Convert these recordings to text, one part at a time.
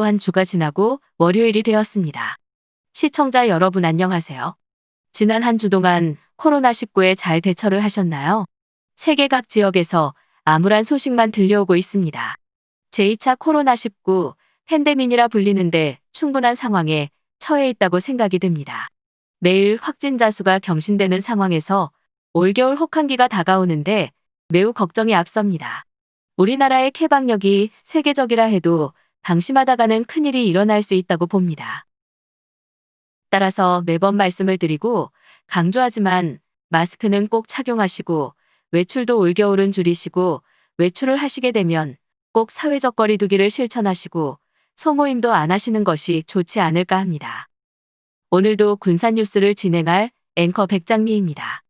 한 주가 지나고 월요일이 되었습니다. 시청자 여러분 안녕하세요. 지난 한 주 동안 코로나19에 잘 대처를 하셨나요? 세계 각 지역에서 암울한 소식만 들려오고 있습니다. 제2차 코로나19 팬데믹이라 불리는데 충분한 상황에 처해 있다고 생각이 듭니다. 매일 확진자 수가 경신되는 상황에서 올겨울 혹한기가 다가오는데 매우 걱정이 앞섭니다. 우리나라의 개방력이 세계적이라 해도 방심하다가는 큰일이 일어날 수 있다고 봅니다. 따라서 매번 말씀을 드리고 강조하지만 마스크는 꼭 착용하시고 외출도 올겨울은 줄이시고 외출을 하시게 되면 꼭 사회적 거리 두기를 실천하시고 소모임도 안 하시는 것이 좋지 않을까 합니다. 오늘도 군산 뉴스를 진행할 앵커 백장미입니다.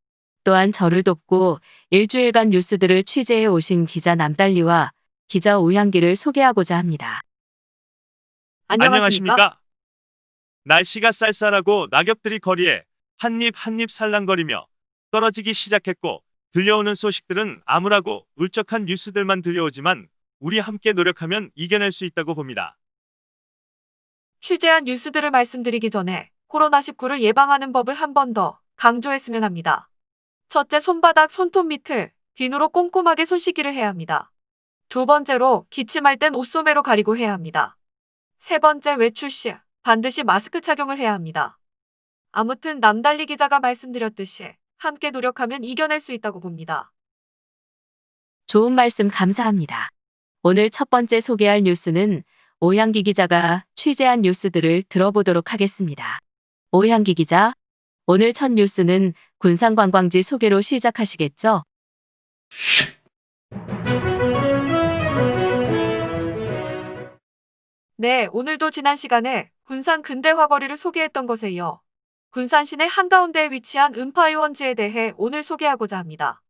또한 저를 돕고 일주일간 뉴스들을 취재해 오신 기자 남달리와 기자 오향기를 소개하고자 합니다. 안녕하십니까? 날씨가 쌀쌀하고 낙엽들이 거리에 한입 한입 살랑거리며 떨어지기 시작했고 들려오는 소식들은 암울하고 울적한 뉴스들만 들려오지만 우리 함께 노력하면 이겨낼 수 있다고 봅니다. 취재한 뉴스들을 말씀드리기 전에 코로나19를 예방하는 법을 한 번 더 강조했으면 합니다. 첫째, 손바닥, 손톱 밑을 비누로 꼼꼼하게 손 씻기를 해야 합니다. 두 번째로, 기침할 땐 옷소매로 가리고 해야 합니다. 세 번째, 외출 시 반드시 마스크 착용을 해야 합니다. 아무튼 남달리 기자가 말씀드렸듯이 함께 노력하면 이겨낼 수 있다고 봅니다. 좋은 말씀 감사합니다. 오늘 첫 번째 소개할 뉴스는 오향기 기자가 취재한 뉴스들을 들어보도록 하겠습니다. 오향기 기자, 오늘 첫 뉴스는 군산 관광지 소개로 시작하시겠죠? 네, 오늘도 지난 시간에 군산 근대화거리를 소개했던 것에 이어 군산 시내 한가운데에 위치한 음파이원지에 대해 오늘 소개하고자 합니다.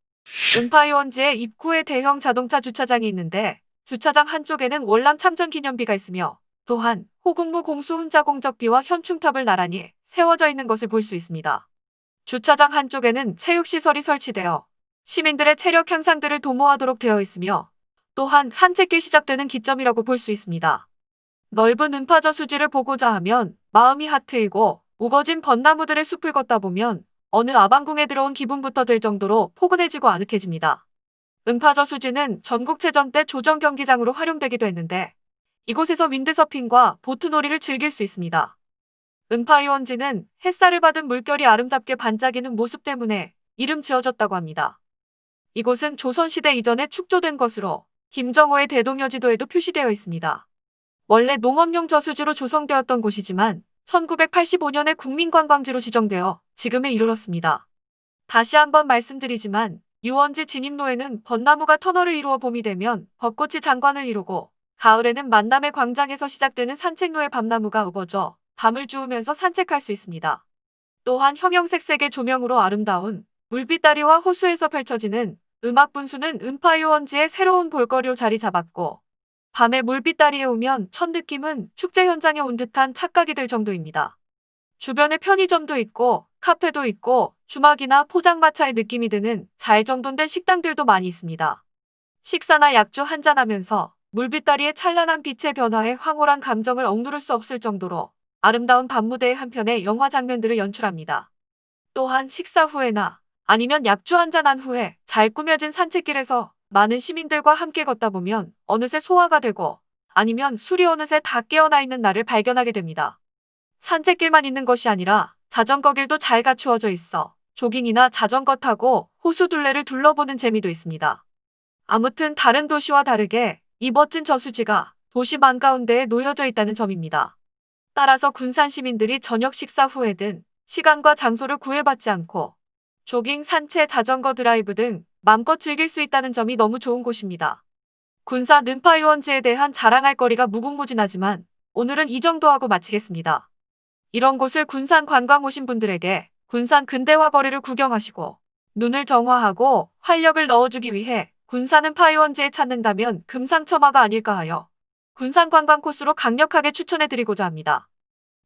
음파이원지의 입구에 대형 자동차 주차장이 있는데 주차장 한쪽에는 월남 참전 기념비가 있으며 또한 호국무 공수 훈자공적비와 현충탑을 나란히 세워져 있는 것을 볼 수 있습니다. 주차장 한쪽에는 체육시설이 설치되어 시민들의 체력 향상들을 도모하도록 되어 있으며 또한 산책길 시작되는 기점이라고 볼 수 있습니다. 넓은 음파저수지를 보고자 하면 마음이 하트이고 우거진 벚나무들의 숲을 걷다 보면 어느 아방궁에 들어온 기분부터 들 정도로 포근해지고 아늑해집니다. 음파저수지는 전국체전 때 조정 경기장으로 활용되기도 했는데 이곳에서 윈드서핑과 보트놀이를 즐길 수 있습니다. 음파이원지는 햇살을 받은 물결이 아름답게 반짝이는 모습 때문에 이름 지어졌다고 합니다. 이곳은 조선시대 이전에 축조된 것으로 김정호의 대동여지도에도 표시되어 있습니다. 원래 농업용 저수지로 조성되었던 곳이지만 1985년에 국민관광지로 지정되어 지금에 이르렀습니다. 다시 한번 말씀드리지만 유원지 진입로에는 벚나무가 터널을 이루어 봄이 되면 벚꽃이 장관을 이루고 가을에는 만남의 광장에서 시작되는 산책로에 밤나무가 우거져 밤을 주우면서 산책할 수 있습니다. 또한 형형색색의 조명으로 아름다운 물빛다리와 호수에서 펼쳐지는 음악분수는 음파유원지의 새로운 볼거리로 자리 잡았고 밤에 물빛다리에 오면 첫 느낌은 축제 현장에 온 듯한 착각이 들 정도입니다. 주변에 편의점도 있고 카페도 있고 주막이나 포장마차의 느낌이 드는 잘 정돈된 식당들도 많이 있습니다. 식사나 약주 한잔하면서 물빛다리의 찬란한 빛의 변화에 황홀한 감정을 억누를 수 없을 정도로 아름다운 밤무대의 한편의 영화 장면들을 연출합니다. 또한 식사 후에나 아니면 약주 한잔한 후에 잘 꾸며진 산책길에서 많은 시민들과 함께 걷다 보면 어느새 소화가 되고 아니면 술이 어느새 다 깨어나 있는 나를 발견하게 됩니다. 산책길만 있는 것이 아니라 자전거 길도 잘 갖추어져 있어 조깅이나 자전거 타고 호수 둘레를 둘러보는 재미도 있습니다. 아무튼 다른 도시와 다르게 이 멋진 저수지가 도시 한가운데에 놓여져 있다는 점입니다. 따라서 군산 시민들이 저녁 식사 후에든 시간과 장소를 구애받지 않고 조깅, 산책, 자전거 드라이브 등 맘껏 즐길 수 있다는 점이 너무 좋은 곳입니다. 군산 음파유원지에 대한 자랑할 거리가 무궁무진하지만 오늘은 이 정도 하고 마치겠습니다. 이런 곳을 군산 관광 오신 분들에게 군산 근대화 거리를 구경하시고 눈을 정화하고 활력을 넣어주기 위해 군산 음파유원지에 찾는다면 금상첨화가 아닐까 하여 군산 관광 코스로 강력하게 추천해드리고자 합니다.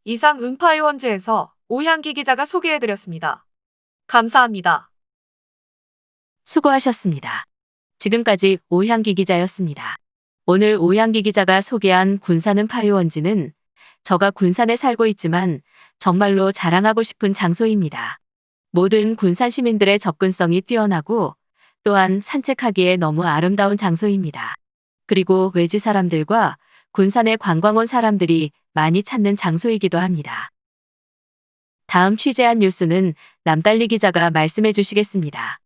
이상 음파유원지에서 오향기 기자가 소개해드렸습니다. 감사합니다. 수고하셨습니다. 지금까지 오향기 기자였습니다. 오늘 오양기 기자가 소개한 군산 음파이원지는 저가 군산에 살고 있지만 정말로 자랑하고 싶은 장소입니다. 모든 군산 시민들의 접근성이 뛰어나고 또한 산책하기에 너무 아름다운 장소입니다. 그리고 외지 사람들과 군산에 관광 온 사람들이 많이 찾는 장소이기도 합니다. 다음 취재한 뉴스는 남달리 기자가 말씀해 주시겠습니다.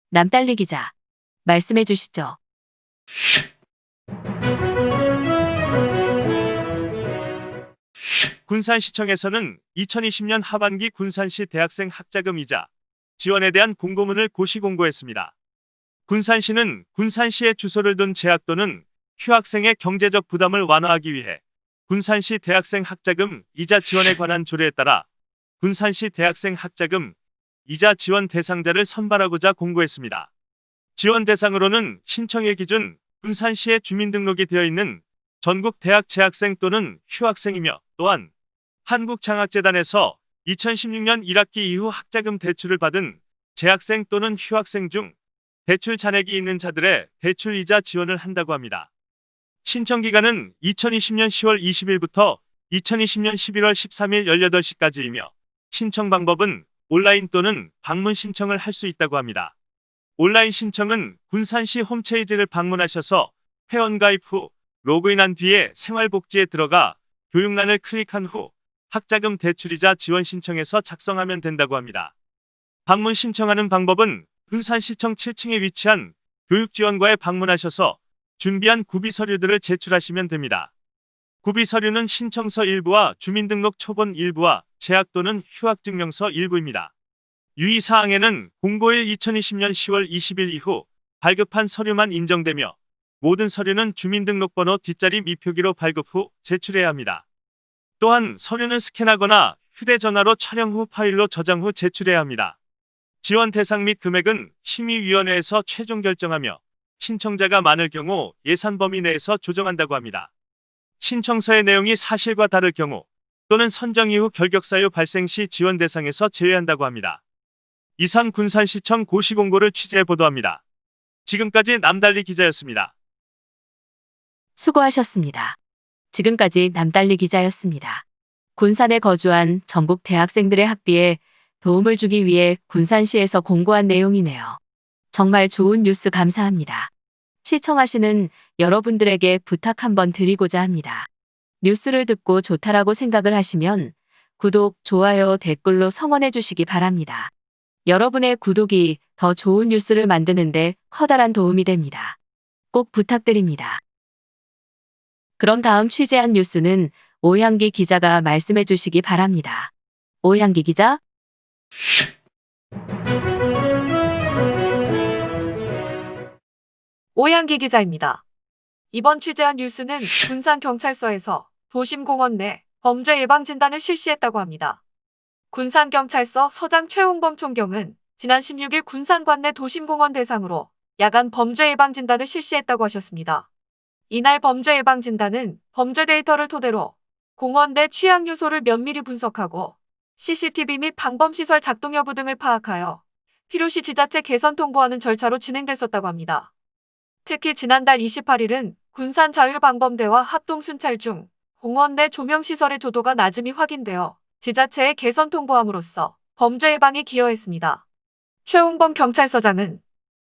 남달리 기자, 말씀해 주시죠. 군산시청에서는 2020년 하반기 군산시 대학생 학자금이자 지원에 대한 공고문을 고시 공고했습니다. 군산시는 군산시에 주소를 둔 재학 또는 휴학생의 경제적 부담을 완화하기 위해 군산시 대학생 학자금 이자 지원에 관한 조례에 따라 군산시 대학생 학자금 이자 지원 대상자를 선발하고자 공고했습니다. 지원 대상으로는 신청일 기준 군산시에 주민등록이 되어 있는 전국 대학 재학생 또는 휴학생이며 또한 한국장학재단에서 2016년 1학기 이후 학자금 대출을 받은 재학생 또는 휴학생 중 대출 잔액이 있는 자들의 대출 이자 지원을 한다고 합니다. 신청 기간은 2020년 10월 20일부터 2020년 11월 13일 18시까지이며 신청 방법은 온라인 또는 방문 신청을 할 수 있다고 합니다. 온라인 신청은 군산시 홈페이지를 방문하셔서 회원가입 후 로그인한 뒤에 생활복지에 들어가 교육란을 클릭한 후 학자금 대출이자 지원 신청에서 작성하면 된다고 합니다. 방문 신청하는 방법은 군산시청 7층에 위치한 교육지원과에 방문하셔서 준비한 구비 서류들을 제출하시면 됩니다. 구비 서류는 신청서 일부와 주민등록 초본 일부와 재학 또는 휴학증명서 일부입니다. 유의사항에는 공고일 2020년 10월 20일 이후 발급한 서류만 인정되며 모든 서류는 주민등록번호 뒷자리 미표기로 발급 후 제출해야 합니다. 또한 서류는 스캔하거나 휴대전화로 촬영 후 파일로 저장 후 제출해야 합니다. 지원 대상 및 금액은 심의위원회에서 최종 결정하며 신청자가 많을 경우 예산 범위 내에서 조정한다고 합니다. 신청서의 내용이 사실과 다를 경우 또는 선정 이후 결격 사유 발생 시 지원 대상에서 제외한다고 합니다. 이상 군산시청 고시 공고를 취재해 보도합니다. 지금까지 남달리 기자였습니다. 수고하셨습니다. 지금까지 남달리 기자였습니다. 군산에 거주한 전국 대학생들의 학비에 도움을 주기 위해 군산시에서 공고한 내용이네요. 정말 좋은 뉴스 감사합니다. 시청하시는 여러분들에게 부탁 한번 드리고자 합니다. 뉴스를 듣고 좋다라고 생각을 하시면 구독, 좋아요, 댓글로 성원해 주시기 바랍니다. 여러분의 구독이 더 좋은 뉴스를 만드는데 커다란 도움이 됩니다. 꼭 부탁드립니다. 그럼 다음 취재한 뉴스는 오향기 기자가 말씀해 주시기 바랍니다. 오향기 기자? 오양기 기자입니다. 이번 취재한 뉴스는 군산경찰서에서 도심공원 내 범죄 예방 진단을 실시했다고 합니다. 군산경찰서 서장 최홍범 총경은 지난 16일 군산관 내 도심공원 대상으로 야간 범죄 예방 진단을 실시했다고 하셨습니다. 이날 범죄 예방 진단은 범죄 데이터를 토대로 공원 내 취약 요소를 면밀히 분석하고 CCTV 및 방범시설 작동 여부 등을 파악하여 필요시 지자체 개선 통보하는 절차로 진행됐었다고 합니다. 특히 지난달 28일은 군산 자율방범대와 합동순찰 중 공원 내 조명시설의 조도가 낮음이 확인되어 지자체에 개선 통보함으로써 범죄 예방에 기여했습니다. 최홍범 경찰서장은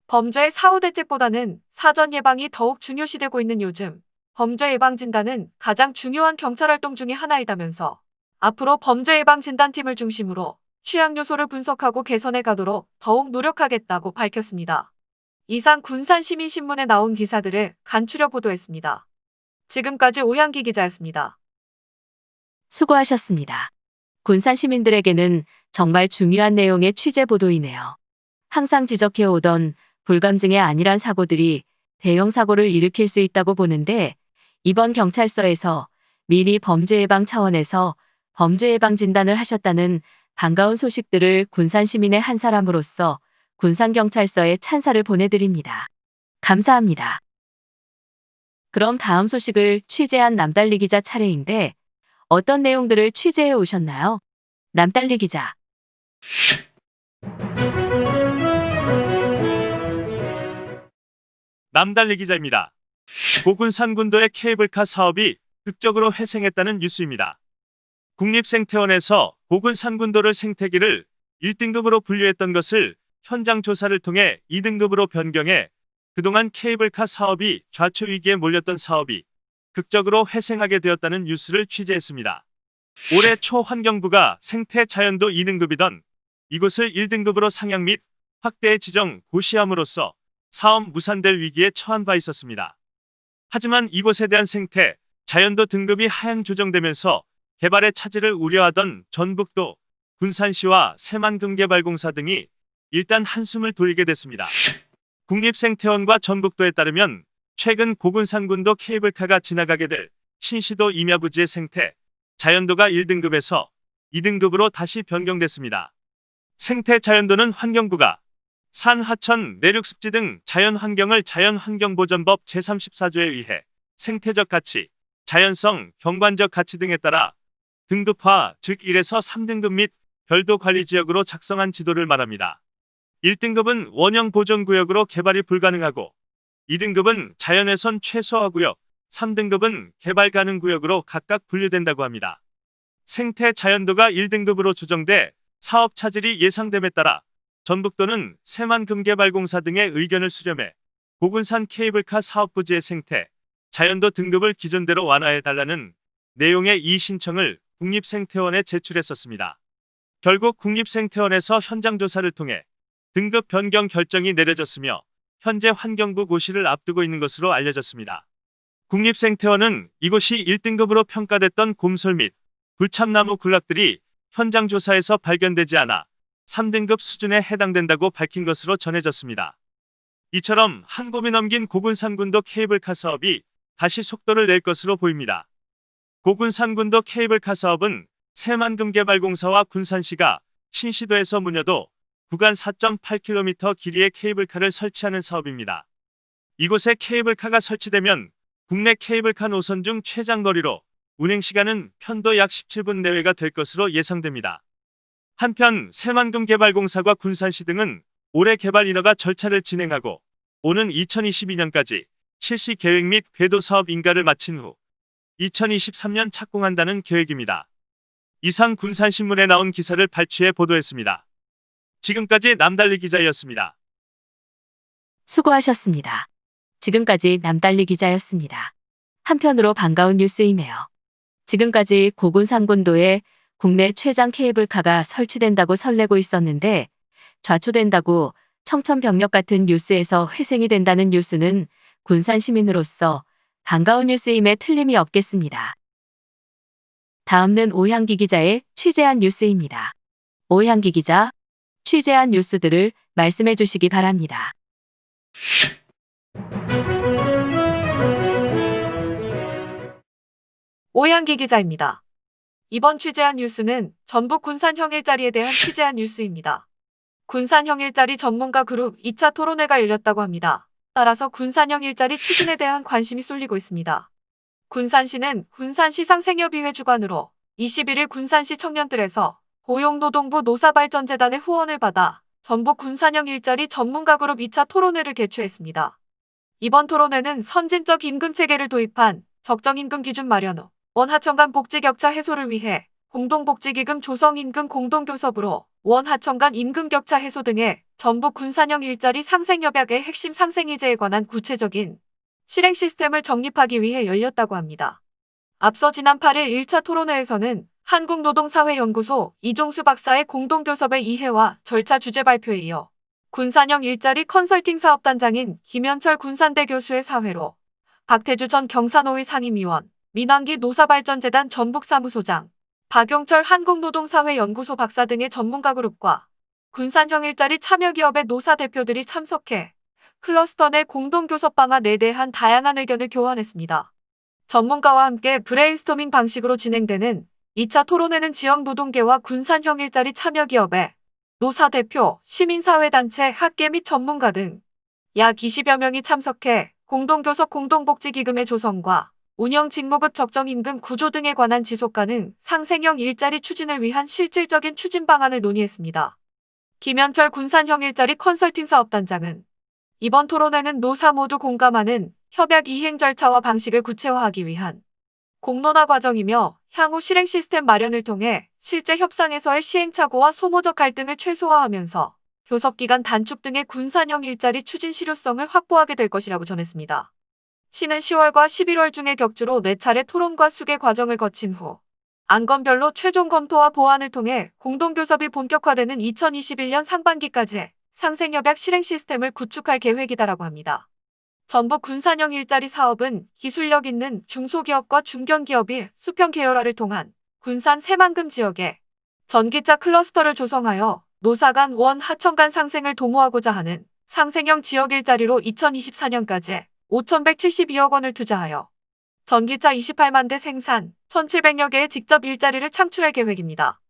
범죄의 사후 대책보다는 사전 예방이 더욱 중요시되고 있는 요즘 범죄 예방 진단은 가장 중요한 경찰활동 중의 하나이다면서 앞으로 범죄 예방 진단팀을 중심으로 취약 요소를 분석하고 개선해 가도록 더욱 노력하겠다고 밝혔습니다. 이상 군산시민신문에 나온 기사들을 간추려 보도했습니다. 지금까지 오양기 기자였습니다. 수고하셨습니다. 군산 시민들에게는 정말 중요한 내용의 취재 보도이네요. 항상 지적해오던 불감증의 안일한 사고들이 대형 사고를 일으킬 수 있다고 보는데 이번 경찰서에서 미리 범죄 예방 차원에서 범죄 예방 진단을 하셨다는 반가운 소식들을 군산 시민의 한 사람으로서 군산경찰서에 찬사를 보내드립니다. 감사합니다. 그럼 다음 소식을 취재한 남달리 기자 차례인데 어떤 내용들을 취재해 오셨나요? 남달리 기자. 남달리 기자입니다. 고군산군도의 케이블카 사업이 극적으로 회생했다는 뉴스입니다. 국립생태원에서 고군산군도를 생태기를 1등급으로 분류했던 것을 현장 조사를 통해 2등급으로 변경해 그동안 케이블카 사업이 좌초 위기에 몰렸던 사업이 극적으로 회생하게 되었다는 뉴스를 취재했습니다. 올해 초 환경부가 생태자연도 2등급이던 이곳을 1등급으로 상향 및 확대 지정 고시함으로써 사업 무산될 위기에 처한 바 있었습니다. 하지만 이곳에 대한 생태, 자연도 등급이 하향 조정되면서 개발의 차질을 우려하던 전북도, 군산시와 새만금개발공사 등이 일단 한숨을 돌리게 됐습니다. 국립생태원과 전북도에 따르면 최근 고군산군도 케이블카가 지나가게 될 신시도 임야부지의 생태, 자연도가 1등급에서 2등급으로 다시 변경됐습니다. 생태 자연도는 환경부가 산, 하천, 내륙 습지 등 자연환경을 자연환경보전법 제34조에 의해 생태적 가치, 자연성, 경관적 가치 등에 따라 등급화, 즉 1에서 3등급 및 별도 관리지역으로 작성한 지도를 말합니다. 1등급은 원형 보존구역으로 개발이 불가능하고 2등급은 자연훼손 최소화구역, 3등급은 개발 가능 구역으로 각각 분류된다고 합니다. 생태 자연도가 1등급으로 조정돼 사업 차질이 예상됨에 따라 전북도는 새만금개발공사 등의 의견을 수렴해 고군산 케이블카 사업부지의 생태, 자연도 등급을 기존대로 완화해달라는 내용의 이의신청을 국립생태원에 제출했었습니다. 결국 국립생태원에서 현장 조사를 통해 등급 변경 결정이 내려졌으며 현재 환경부 고시를 앞두고 있는 것으로 알려졌습니다. 국립생태원은 이곳이 1등급으로 평가됐던 곰솔 및 불참나무 군락들이 현장 조사에서 발견되지 않아 3등급 수준에 해당된다고 밝힌 것으로 전해졌습니다. 이처럼 한 곰이 넘긴 고군산군도 케이블카 사업이 다시 속도를 낼 것으로 보입니다. 고군산군도 케이블카 사업은 새만금개발공사와 군산시가 신시도에서 문여도 구간 4.8km 길이의 케이블카를 설치하는 사업입니다. 이곳에 케이블카가 설치되면 국내 케이블카 노선 중 최장거리로 운행시간은 편도 약 17분 내외가 될 것으로 예상됩니다. 한편 새만금개발공사와 군산시 등은 올해 개발 인허가 절차를 진행하고 오는 2022년까지 실시 계획 및 궤도 사업 인가를 마친 후 2023년 착공한다는 계획입니다. 이상 군산신문에 나온 기사를 발췌해 보도했습니다. 지금까지 남달리 기자였습니다. 수고하셨습니다. 지금까지 남달리 기자였습니다. 한편으로 반가운 뉴스이네요. 지금까지 고군산군도에 국내 최장 케이블카가 설치된다고 설레고 있었는데 좌초된다고 청천벽력 같은 뉴스에서 회생이 된다는 뉴스는 군산 시민으로서 반가운 뉴스임에 틀림이 없겠습니다. 다음은 오향기 기자의 취재한 뉴스입니다. 오향기 기자, 취재한 뉴스들을 말씀해 주시기 바랍니다. 오향기 기자입니다. 이번 취재한 뉴스는 전북 군산형 일자리에 대한 취재한 뉴스입니다. 군산형 일자리 전문가 그룹 2차 토론회가 열렸다고 합니다. 따라서 군산형 일자리 추진에 대한 관심이 쏠리고 있습니다. 군산시는 군산시상생협의회 주관으로 21일 군산시 청년들에서 고용노동부 노사발전재단의 후원을 받아 전북 군산형 일자리 전문가 그룹 2차 토론회를 개최했습니다. 이번 토론회는 선진적 임금체계를 도입한 적정임금 기준 마련 후 원하청 간 복지격차 해소를 위해 공동복지기금 조성임금 공동교섭으로 원하청 간 임금격차 해소 등의 전북 군산형 일자리 상생협약의 핵심 상생이제에 관한 구체적인 실행 시스템을 정립하기 위해 열렸다고 합니다. 앞서 지난 8일 1차 토론회에서는 한국노동사회연구소 이종수 박사의 공동교섭의 이해와 절차 주제 발표에 이어 군산형 일자리 컨설팅 사업단장인 김현철 군산대 교수의 사회로 박태주 전 경사노위 상임위원, 민환기 노사발전재단 전북사무소장, 박용철 한국노동사회연구소 박사 등의 전문가 그룹과 군산형 일자리 참여기업의 노사 대표들이 참석해 클러스터 내 공동교섭 방안에 대한 다양한 의견을 교환했습니다. 전문가와 함께 브레인스토밍 방식으로 진행되는 2차 토론회는 지역 노동계와 군산형 일자리 참여기업의 노사 대표, 시민사회단체, 학계 및 전문가 등 약 20여 명이 참석해 공동교섭 공동복지기금의 조성과 운영 직무급 적정임금 구조 등에 관한 지속가능 상생형 일자리 추진을 위한 실질적인 추진 방안을 논의했습니다. 김현철 군산형 일자리 컨설팅 사업단장은 이번 토론회는 노사 모두 공감하는 협약 이행 절차와 방식을 구체화하기 위한 공론화 과정이며 향후 실행 시스템 마련을 통해 실제 협상에서의 시행착오와 소모적 갈등을 최소화하면서 교섭기간 단축 등의 군산형 일자리 추진 실효성을 확보하게 될 것이라고 전했습니다. 시는 10월과 11월 중에 격주로 4차례 토론과 수계 과정을 거친 후 안건별로 최종 검토와 보완을 통해 공동교섭이 본격화되는 2021년 상반기까지 상생협약 실행 시스템을 구축할 계획이다라고 합니다. 전북 군산형 일자리 사업은 기술력 있는 중소기업과 중견기업이 수평 계열화를 통한 군산 새만금 지역에 전기차 클러스터를 조성하여 노사 간 원 하청 간 상생을 도모하고자 하는 상생형 지역 일자리로 2024년까지 5,172억 원을 투자하여 전기차 28만 대 생산, 1,700여 개의 직접 일자리를 창출할 계획입니다.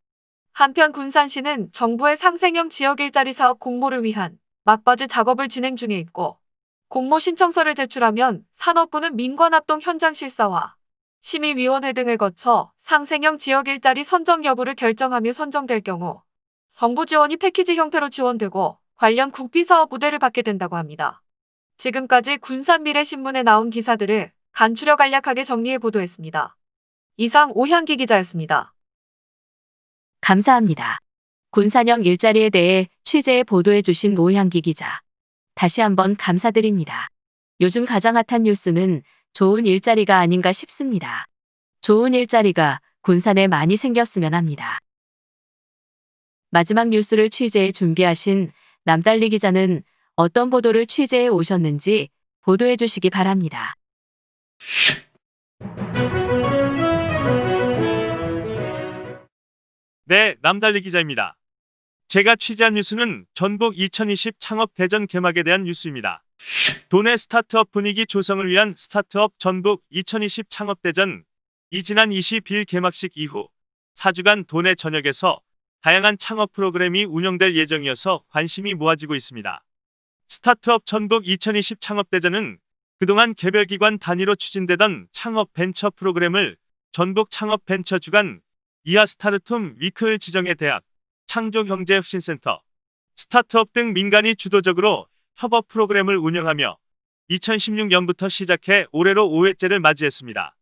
한편 군산시는 정부의 상생형 지역 일자리 사업 공모를 위한 막바지 작업을 진행 중에 있고 공모 신청서를 제출하면 산업부는 민관합동 현장 실사와 심의위원회 등을 거쳐 상생형 지역 일자리 선정 여부를 결정하며 선정될 경우 정부 지원이 패키지 형태로 지원되고 관련 국비사업 우대를 받게 된다고 합니다. 지금까지 군산미래신문에 나온 기사들을 간추려 간략하게 정리해 보도했습니다. 이상 오향기 기자였습니다. 감사합니다. 군산형 일자리에 대해 취재해 보도해 주신 오향기 기자. 다시 한번 감사드립니다. 요즘 가장 핫한 뉴스는 좋은 일자리가 아닌가 싶습니다. 좋은 일자리가 군산에 많이 생겼으면 합니다. 마지막 뉴스를 취재해 준비하신 남달리 기자는 어떤 보도를 취재해 오셨는지 보도해 주시기 바랍니다. 네, 남달리 기자입니다. 제가 취재한 뉴스는 전북 2020 창업 대전 개막에 대한 뉴스입니다. 도내 스타트업 분위기 조성을 위한 스타트업 전북 2020 창업 대전 이 지난 20일 개막식 이후 4주간 도내 전역에서 다양한 창업 프로그램이 운영될 예정이어서 관심이 모아지고 있습니다. 스타트업 전북 2020 창업 대전은 그동안 개별 기관 단위로 추진되던 창업 벤처 프로그램을 전북 창업 벤처 주간 이하 스타르툼 위크를 지정해 대학, 창조경제혁신센터, 스타트업 등 민간이 주도적으로 협업 프로그램을 운영하며 2016년부터 시작해 올해로 5회째를 맞이했습니다.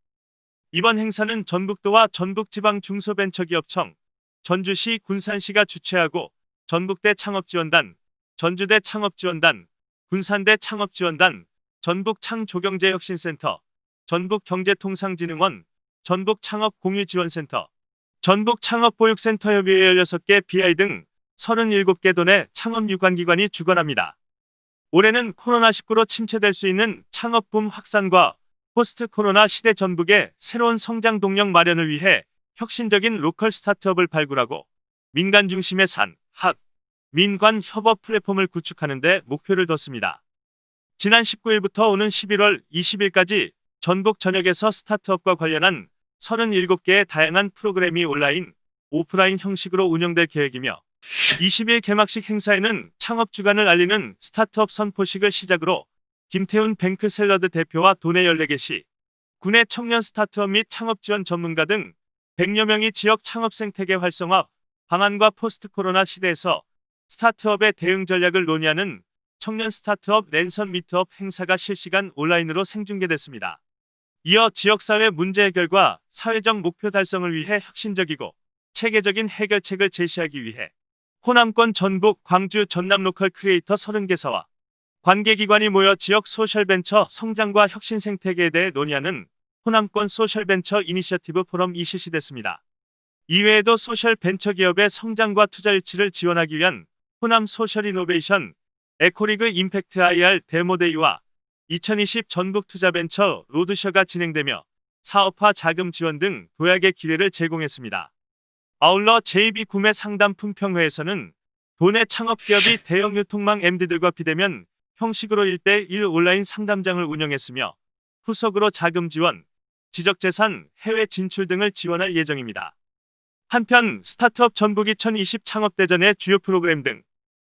이번 행사는 전북도와 전북지방 중소벤처기업청, 전주시 군산시가 주최하고 전북대 창업지원단, 전주대 창업지원단, 군산대 창업지원단, 전북창조경제혁신센터, 전북경제통상진흥원, 전북창업공유지원센터, 전북창업보육센터 협의회 16개 BI 등 37개 도내 창업유관기관이 주관합니다. 올해는 코로나19로 침체될 수 있는 창업붐 확산과 포스트 코로나 시대 전북의 새로운 성장 동력 마련을 위해 혁신적인 로컬 스타트업을 발굴하고 민간 중심의 산, 학, 민관 협업 플랫폼을 구축하는 데 목표를 뒀습니다. 지난 19일부터 오는 11월 20일까지 전북 전역에서 스타트업과 관련한 37개의 다양한 프로그램이 온라인, 오프라인 형식으로 운영될 계획이며 20일 개막식 행사에는 창업 주간을 알리는 스타트업 선포식을 시작으로 김태훈 뱅크샐러드 대표와 도내 14개시, 군의 청년 스타트업 및 창업 지원 전문가 등 100여 명이 지역 창업 생태계 활성화 방안과 포스트 코로나 시대에서 스타트업의 대응 전략을 논의하는 청년 스타트업 랜선 미트업 행사가 실시간 온라인으로 생중계됐습니다. 이어 지역사회 문제 해결과 사회적 목표 달성을 위해 혁신적이고 체계적인 해결책을 제시하기 위해 호남권 전북, 광주, 전남 로컬 크리에이터 30개사와 관계기관이 모여 지역 소셜벤처 성장과 혁신 생태계에 대해 논의하는 호남권 소셜벤처 이니셔티브 포럼이 실시됐습니다. 이외에도 소셜벤처기업의 성장과 투자 유치를 지원하기 위한 호남 소셜이노베이션 에코리그 임팩트 IR 데모데이와 2020 전북 투자벤처 로드쇼가 진행되며 사업화 자금 지원 등 도약의 기회를 제공했습니다. 아울러 JB 구매 상담 품평회에서는 도내 창업기업이 대형 유통망 MD들과 비대면 형식으로 1대1 온라인 상담장을 운영했으며 후속으로 자금 지원, 지적재산, 해외 진출 등을 지원할 예정입니다. 한편 스타트업 전북 2020 창업대전의 주요 프로그램 등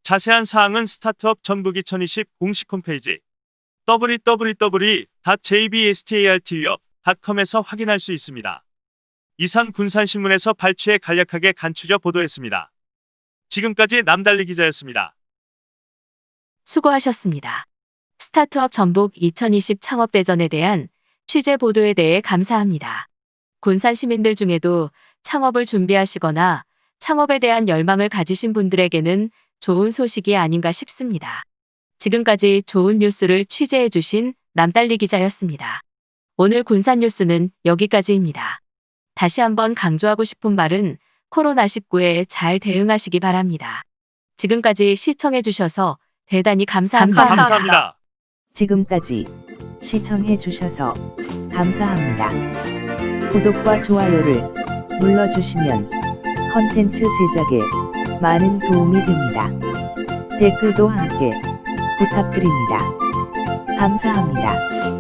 자세한 사항은 스타트업 전북 2020 공식 홈페이지 www.jbstartupcom에서 확인할 수 있습니다. 이상 군산신문에서 발췌해 간략하게 간추려 보도했습니다. 지금까지 남달리 기자였습니다. 수고하셨습니다. 스타트업 전북 2020 창업대전에 대한 취재 보도에 대해 감사합니다. 군산 시민들 중에도 창업을 준비하시거나 창업에 대한 열망을 가지신 분들에게는 좋은 소식이 아닌가 싶습니다. 지금까지 좋은 뉴스를 취재해 주신 남달리 기자였습니다. 오늘 군산 뉴스는 여기까지입니다. 다시 한번 강조하고 싶은 말은 코로나19에 잘 대응하시기 바랍니다. 지금까지 시청해 주셔서 대단히 감사합니다. 감사합니다. 지금까지 시청해 주셔서 감사합니다. 구독과 좋아요를 눌러주시면 컨텐츠 제작에 많은 도움이 됩니다. 댓글도 함께 부탁드립니다. 감사합니다.